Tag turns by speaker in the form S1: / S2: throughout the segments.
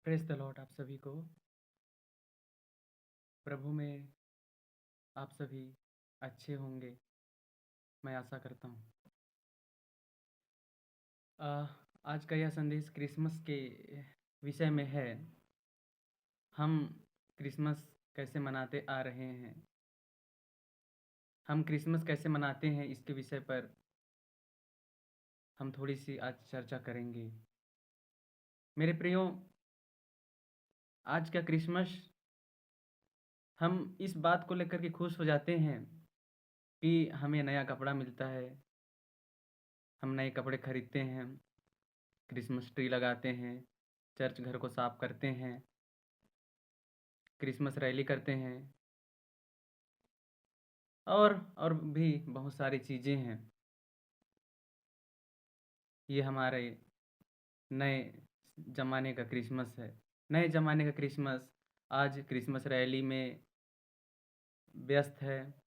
S1: Praise the Lord आप सभी को। प्रभु में आप सभी अच्छे होंगे, मैं आशा करता हूँ। अ, आज का यह संदेश क्रिसमस के विषय में है। हम क्रिसमस कैसे मनाते आ रहे हैं, हम क्रिसमस कैसे मनाते हैं, इसके विषय पर हम थोड़ी-सी आज चर्चा करेंगे। मेरे प्रियो, आज का क्रिसमस हम इस बात को लेकर के खुश हो जाते हैं कि हमें नया कपड़ा मिलता है, हम नए कपड़े खरीदते हैं, क्रिसमस ट्री लगाते हैं, चर्च घर को साफ करते हैं, क्रिसमस रैली करते हैं और भी बहुत सारी चीज़ें हैं। ये हमारे नए ज़माने का क्रिसमस है। नए ज़माने का क्रिसमस आज क्रिसमस रैली में व्यस्त है,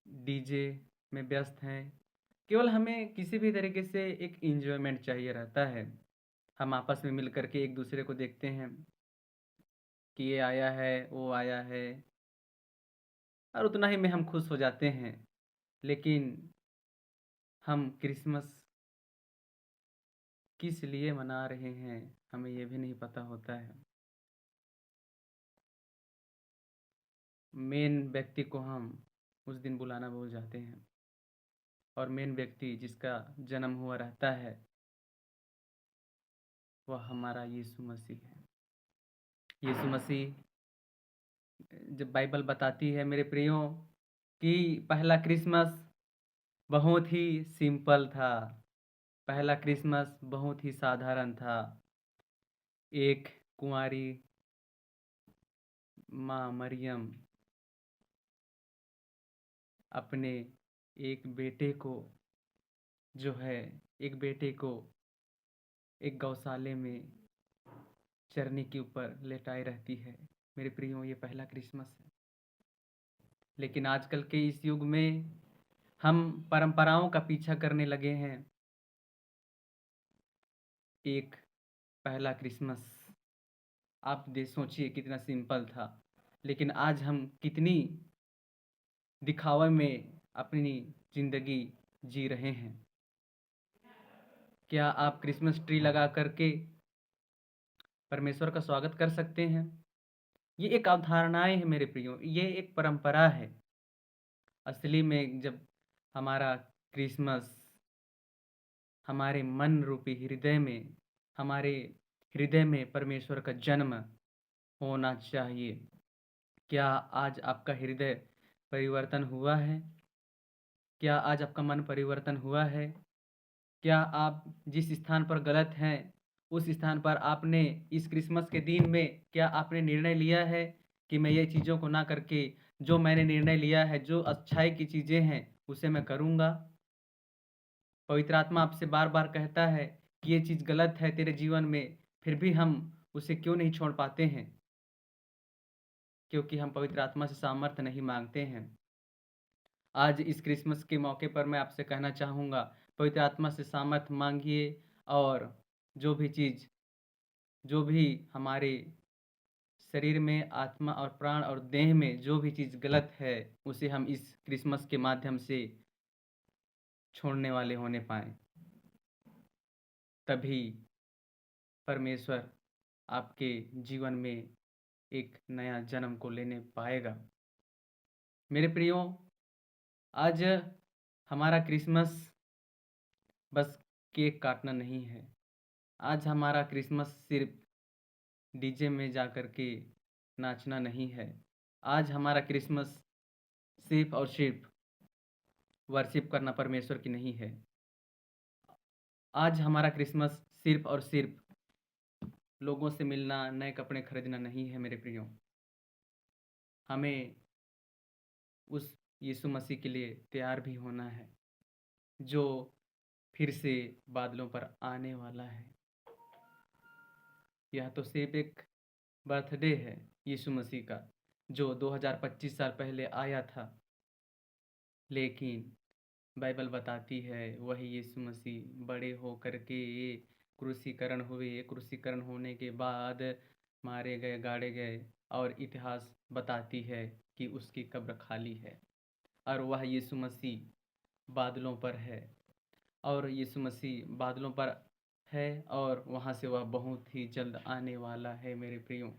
S1: डीजे में व्यस्त हैं। केवल हमें किसी भी तरीके से एक एन्जॉयमेंट चाहिए रहता है। हम आपस में मिल कर के एक-दूसरे को देखते हैं कि ये आया है, वो आया है और उतना ही में हम खुश हो जाते हैं। लेकिन हम क्रिसमस किस लिए मना रहे हैं, हमें ये भी नहीं पता होता है। मेन व्यक्ति को हम उस दिन बुलाना भूल जाते हैं और मेन व्यक्ति जिसका जन्म हुआ रहता है, वह हमारा यीशु मसीह है। यीशु मसीह जब बाइबल बताती है मेरे प्रियो कि पहला क्रिसमस बहुत ही सिंपल था, पहला क्रिसमस बहुत ही साधारण था। एक कुँवारी माँ मरियम अपने एक बेटे को जो है एक बेटे को एक गौशाले में चरनी के ऊपर लेटाई रहती है। मेरे प्रियो, ये पहला क्रिसमस है। लेकिन आजकल के इस युग में हम परंपराओं का पीछा करने लगे हैं। एक पहला क्रिसमस आप सोचिए कितना सिंपल था, लेकिन आज हम कितनी दिखावे में अपनी ज़िंदगी जी रहे हैं। क्या आप क्रिसमस ट्री लगा कर के परमेश्वर का स्वागत कर सकते हैं? ये एक अवधारणाएँ हैं मेरे प्रियो, ये एक परंपरा है। असली में जब हमारा क्रिसमस हमारे मन रूपी हृदय में हमारे हृदय में परमेश्वर का जन्म होना चाहिए। क्या आज आपका हृदय परिवर्तन हुआ है? क्या आज आपका मन परिवर्तन हुआ है? क्या आप जिस स्थान पर गलत हैं, उस स्थान पर आपने इस क्रिसमस के दिन में क्या आपने निर्णय लिया है कि मैं ये चीज़ों को ना करके जो मैंने निर्णय लिया है, जो अच्छाई की चीज़ें हैं, उसे मैं करूँगा? पवित्र आत्मा आपसे बार-बार कहता है कि ये चीज़ गलत है तेरे जीवन में, फिर भी हम उसे क्यों नहीं छोड़ पाते हैं? क्योंकि हम पवित्र आत्मा से सामर्थ्य नहीं माँगते हैं। आज इस क्रिसमस के मौके पर मैं आपसे कहना चाहूँगा, पवित्र आत्मा से सामर्थ्य माँगिए और जो भी चीज़ जो भी हमारे शरीर में, आत्मा और प्राण और देह में जो भी चीज़ गलत है, उसे हम इस क्रिसमस के माध्यम से छोड़ने वाले होने पाएँ। तभी परमेश्वर आपके जीवन में एक नया जन्म को लेने पाएगा। मेरे प्रियो, आज हमारा क्रिसमस बस केक काटना नहीं है। आज हमारा क्रिसमस सिर्फ़ डीजे में जाकर के नाचना नहीं है। आज हमारा क्रिसमस सिर्फ़ और सिर्फ़ वर्शिप करना परमेश्वर की नहीं है। आज हमारा क्रिसमस सिर्फ़ और सिर्फ़ लोगों से मिलना, नए कपड़े खरीदना नहीं है मेरे प्रियो। हमें उस यीशु मसीह के लिए तैयार भी होना है, जो फिर से बादलों पर आने वाला है। यह तो सिर्फ़ एक बर्थडे है यीशु मसीह का, जो 2025 साल पहले आया था। लेकिन बाइबल बताती है वही यीशु मसीह बड़े हो कर के क्रूसीकरण हुए, क्रूसीकरण होने के बाद मारे गए, गाड़े गए और इतिहास बताती है कि उसकी कब्र खाली है और वह यीशु मसीह बादलों पर है और यीशु मसीह बादलों पर है और वहाँ से वह बहुत ही जल्द आने वाला है मेरे प्रियो।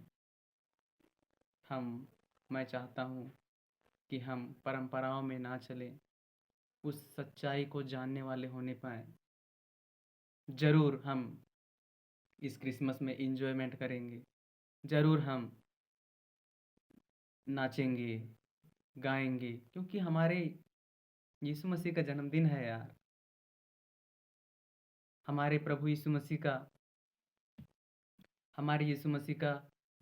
S1: मैं चाहता हूँ कि हम परंपराओं में ना चलें, उस सच्चाई को जानने वाले होने पाएँ। ज़रूर हम इस क्रिसमस में एंजॉयमेंट करेंगे, ज़रूर हम नाचेंगे, गाएंगे, क्योंकि हमारे यीशु मसीह का जन्मदिन है यार। हमारे प्रभु यीशु मसीह का हमारे यीशु मसीह का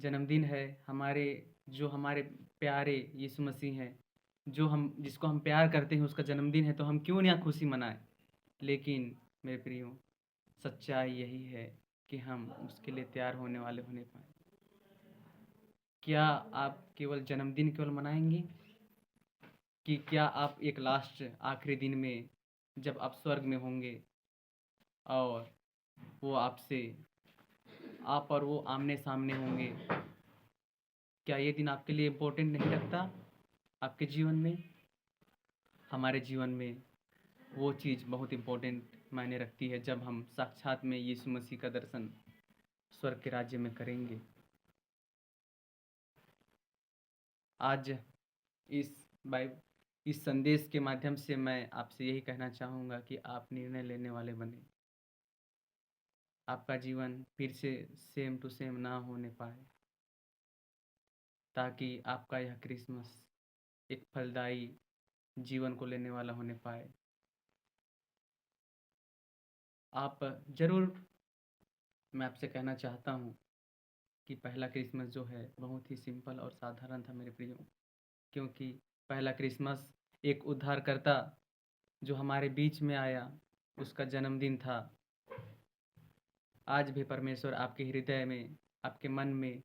S1: जन्मदिन है। हमारे प्यारे यीशु मसीह हैं, जिसको हम प्यार करते हैं, उसका जन्मदिन है, तो हम क्यों ना खुशी मनाएं। लेकिन मेरे प्रियो, सच्चाई यही है कि हम उसके लिए तैयार होने वाले होने पाए। क्या आप केवल जन्मदिन केवल मनाएंगे कि क्या आप एक लास्ट आखिरी दिन में जब आप स्वर्ग में होंगे और वो आप और वो आमने सामने होंगे, क्या ये दिन आपके लिए इम्पोर्टेंट नहीं रखता आपके जीवन में? हमारे जीवन में वो चीज़ बहुत इम्पोर्टेंट मायने रखती है जब हम साक्षात में यीशु मसीह का दर्शन स्वर्ग के राज्य में करेंगे। आज इस संदेश के माध्यम से मैं आपसे यही कहना चाहूँगा कि आप निर्णय लेने वाले बने। आपका जीवन फिर से सेम टू सेम ना होने पाए, ताकि आपका यह क्रिसमस एक फलदायी जीवन को लेने वाला होने पाए। मैं आपसे कहना चाहता हूँ कि पहला क्रिसमस जो है बहुत ही सिंपल और साधारण था मेरे प्रियो, क्योंकि पहला क्रिसमस एक उद्धारकर्ता जो हमारे बीच में आया, उसका जन्मदिन था। आज भी परमेश्वर आपके हृदय में, आपके मन में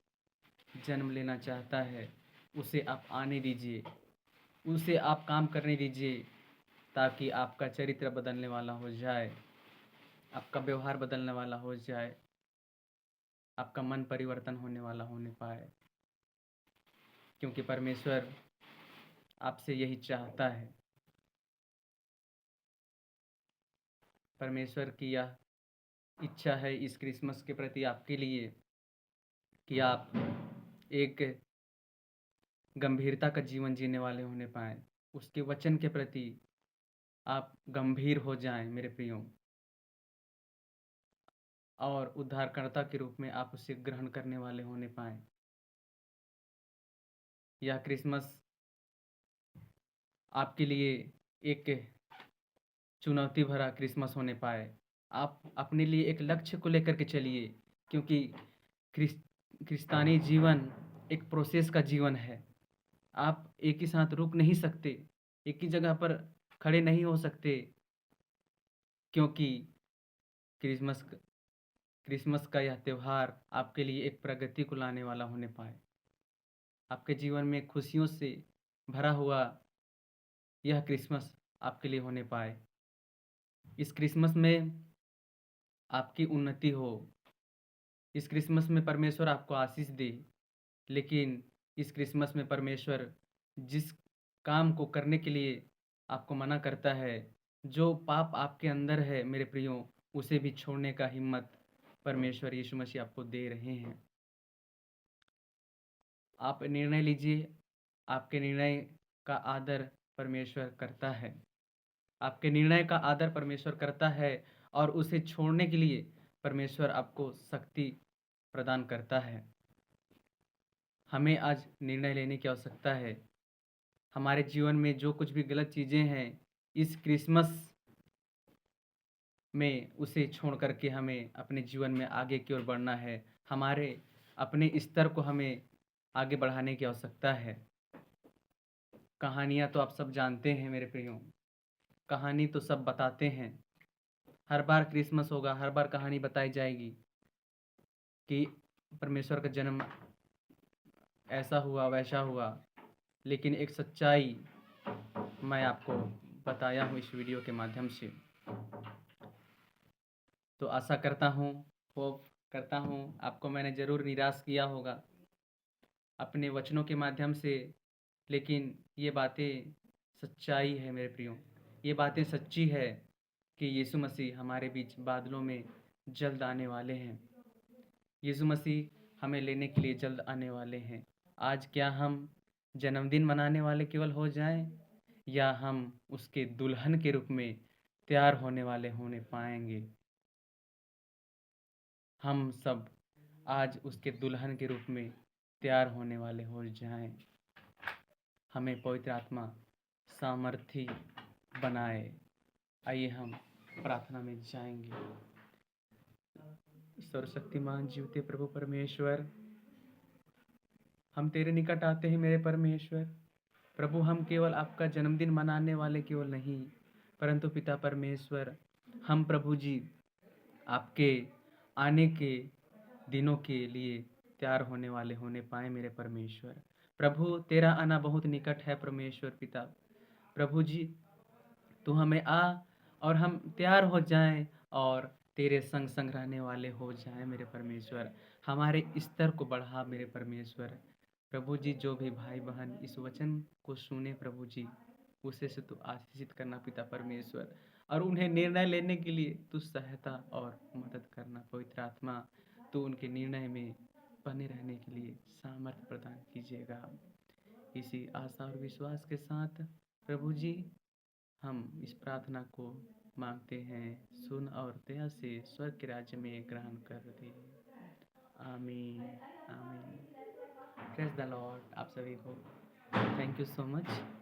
S1: जन्म लेना चाहता है। उसे आप आने दीजिए, उसे आप काम करने दीजिए, ताकि आपका चरित्र बदलने वाला हो जाए, आपका व्यवहार बदलने वाला हो जाए, आपका मन परिवर्तन होने वाला होने पाए, क्योंकि परमेश्वर आपसे यही चाहता है। परमेश्वर की यह इच्छा है इस क्रिसमस के प्रति आपके लिए कि आप एक गंभीरता का जीवन जीने वाले होने पाएँ। उसके वचन के प्रति आप गंभीर हो जाएं मेरे प्रियो, और उद्धारकर्ता के रूप में आप उसे ग्रहण करने वाले होने पाएँ। यह क्रिसमस आपके लिए एक चुनौती भरा क्रिसमस होने पाए। आप अपने लिए एक लक्ष्य को लेकर के चलिए, क्योंकि क्रिस्तानी जीवन एक प्रोसेस का जीवन है। आप एक ही साथ रुक नहीं सकते, एक ही जगह पर खड़े नहीं हो सकते, क्योंकि क्रिसमस का यह त्यौहार आपके लिए एक प्रगति को लाने वाला होने पाए। आपके जीवन में खुशियों से भरा हुआ यह क्रिसमस आपके लिए होने पाए। इस क्रिसमस में आपकी उन्नति हो, इस क्रिसमस में परमेश्वर आपको आशीष दे। लेकिन इस क्रिसमस में परमेश्वर जिस काम को करने के लिए आपको मना करता है, जो पाप आपके अंदर है मेरे प्रियो, उसे भी छोड़ने का हिम्मत परमेश्वर यीशु मसीह आपको दे रहे हैं। आप निर्णय लीजिए, आपके निर्णय का आदर परमेश्वर करता है। आपके निर्णय का आदर परमेश्वर करता है और उसे छोड़ने के लिए परमेश्वर आपको शक्ति प्रदान करता है। हमें आज निर्णय लेने की आवश्यकता है। हमारे जीवन में जो कुछ भी गलत चीज़ें हैं, इस क्रिसमस में उसे छोड़ करके हमें अपने जीवन में आगे की ओर बढ़ना है। हमारे अपने स्तर को हमें आगे बढ़ाने की आवश्यकता है। कहानियाँ तो आप सब जानते हैं मेरे प्रियो, कहानी तो सब बताते हैं। हर बार क्रिसमस होगा, हर बार कहानी बताई जाएगी कि परमेश्वर का जन्म ऐसा हुआ, वैसा हुआ। लेकिन एक सच्चाई मैं आपको बताया हूँ इस वीडियो के माध्यम से। तो आशा करता हूँ, होप करता हूँ आपको मैंने ज़रूर निराश किया होगा अपने वचनों के माध्यम से, लेकिन ये बातें सच्चाई है मेरे प्रियो। ये बातें सच्ची है कि यीशु मसीह हमारे बीच बादलों में जल्द आने वाले हैं। यीशु मसीह हमें लेने के लिए जल्द आने वाले हैं। आज क्या हम जन्मदिन मनाने वाले केवल हो जाएं, या हम उसके दुल्हन के रूप में तैयार होने वाले होने पाएंगे? हम सब आज उसके दुल्हन के रूप में तैयार होने वाले हो जाएं। हमें पवित्र आत्मा सामर्थी बनाए। आइए हम प्रार्थना में जाएंगे। सर्वशक्तिमान जीवते प्रभु परमेश्वर, हम तेरे निकट आते हैं मेरे परमेश्वर। प्रभु, हम केवल आपका जन्मदिन मनाने वाले केवल नहीं, परंतु पिता परमेश्वर, हम प्रभु जी आपके आने के दिनों के लिए तैयार होने वाले होने पाए मेरे परमेश्वर। प्रभु, तेरा आना बहुत निकट है परमेश्वर पिता। प्रभु जी, तू हमें आ और हम तैयार हो जाएं और तेरे संग संग रहने वाले हो जाएं मेरे परमेश्वर। हमारे स्तर को बढ़ा मेरे परमेश्वर। प्रभु जी, जो भी भाई बहन इस वचन को सुने प्रभु जी, उसे से तू आशीषित करना पिता परमेश्वर, और उन्हें निर्णय लेने के लिए तू सहायता और मदद करना पवित्र आत्मा। तू उनके निर्णय में बने रहने के लिए सामर्थ्य प्रदान कीजिएगा। इसी आशा और विश्वास के साथ प्रभु जी, हम इस प्रार्थना को मांगते हैं। सुन और दया से स्वर्ग के राज्य में ग्रहण कर दे। आमीन, आमीन। प्रेज द लॉर्ड आप सभी को। Thank you so much.